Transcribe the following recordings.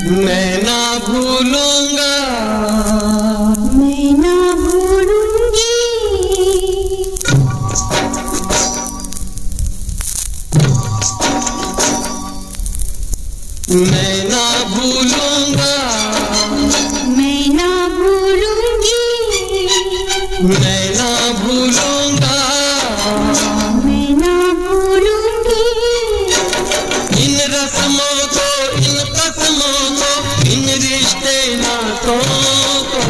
मैं ना भूलूंगा, मैं ना भूलूंगी, मैं ना भूलूंगा, मैं ना भूलूंगी, मैं ना भूलूंगा, मैं ना भूलूंगी, इन रस्मों को, इन कसमों को, इन रिश्ते नातों को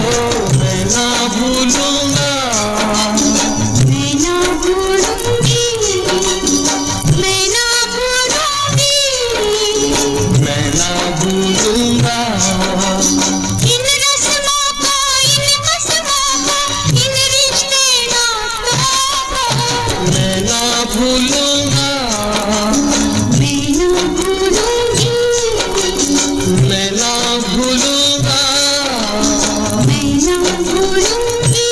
मैं ना भूलूंगा, मैं ना भूलूंगी, मैं ना भूलूंगी, मैं ना भूलूंगा, इन रस्मों को, इन कसमों को, इन रिश्ते नातों को मैं ना भूलूंगा, मैं ना भूलूंगी, मैं ना भूलूंगा, मैं ना भूलूंगी।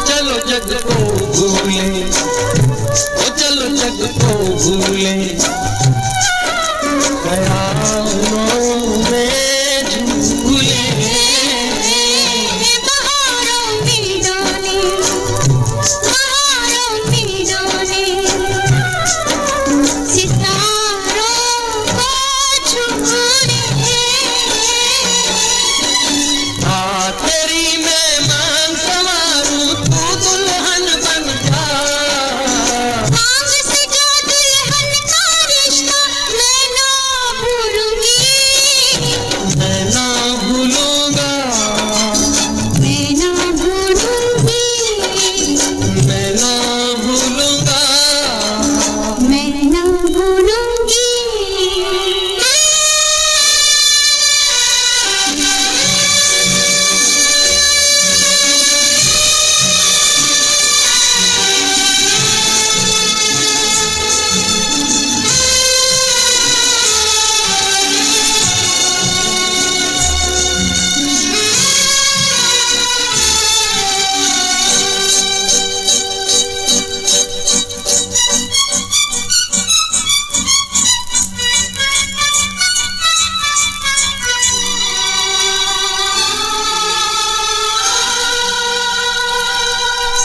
चलो जग को भूले, ओ चलो जग को भूले, ख्यालों में झूले, बहारों में डोले, बहारों में डोले, सितारों को छूले, तेरी मेहमान संवारूं, तू दुल्हन बन जा, मांग से जो दुल्हन का रिश्ता मैं ना भूलूंगी, मैं ना भूलूंगा, मैं ना भूलूंगी, मैं ना भूलूंगा, मैं ना भूलूंगी।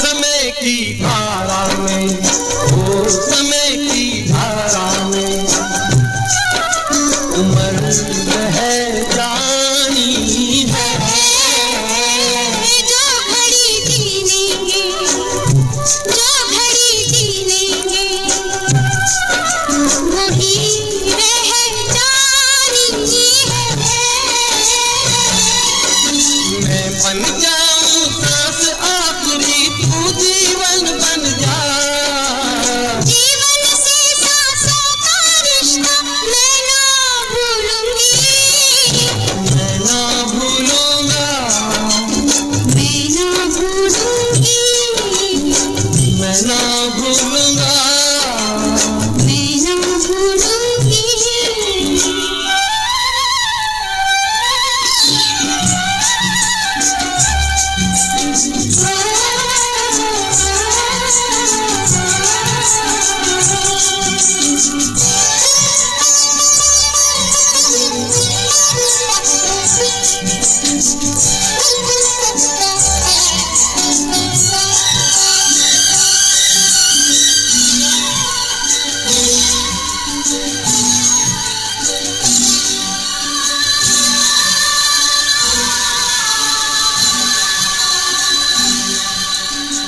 समय की धारा में, ओ समय की धारा में उम्र रह जानी है, जो घड़ी जीनेंगे, जो घड़ी जीनेंगे, वही रह जानी है। मैं बन जाऊं सांस आखिरी, तू जीवन बन जा, जीवन से सांसों का रिश्ता मैं ना भूलूंगी, मैं ना भूलूंगा, मैं ना भूलूंगी, मैं ना भूलूंगा, मैं ना भूलूंगी।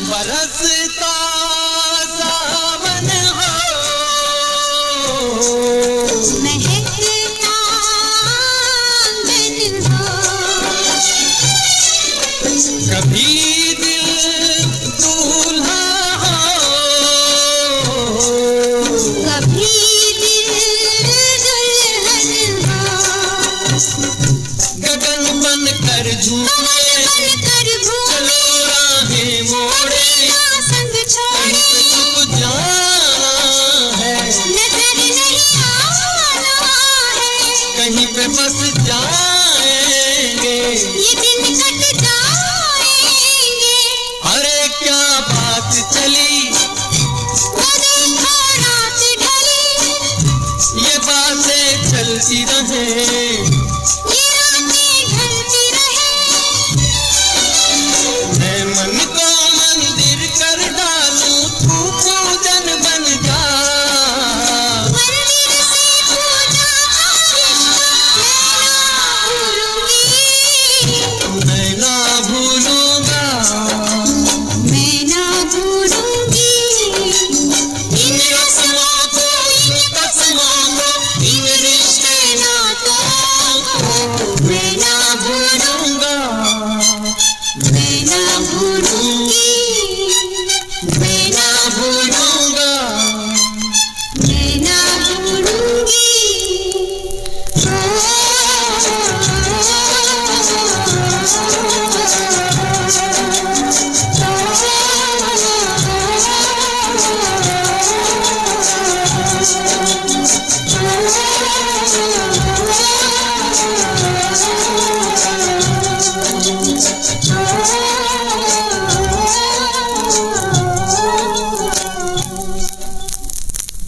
बरसता सावन हो, महकता आंगन हो, कभी दिल दूल्हा हो, कभी दिल दुल्हन हो, गगन बन कर झूमे, बनकर घूमे, चलो राहें मोड़े, संग छोड़े, कहीं पे छुप जाना है, नजर नहीं आना है, कहीं पे बस जाएंगे, ये दिन कट जाएंगे। अरे क्या बात चली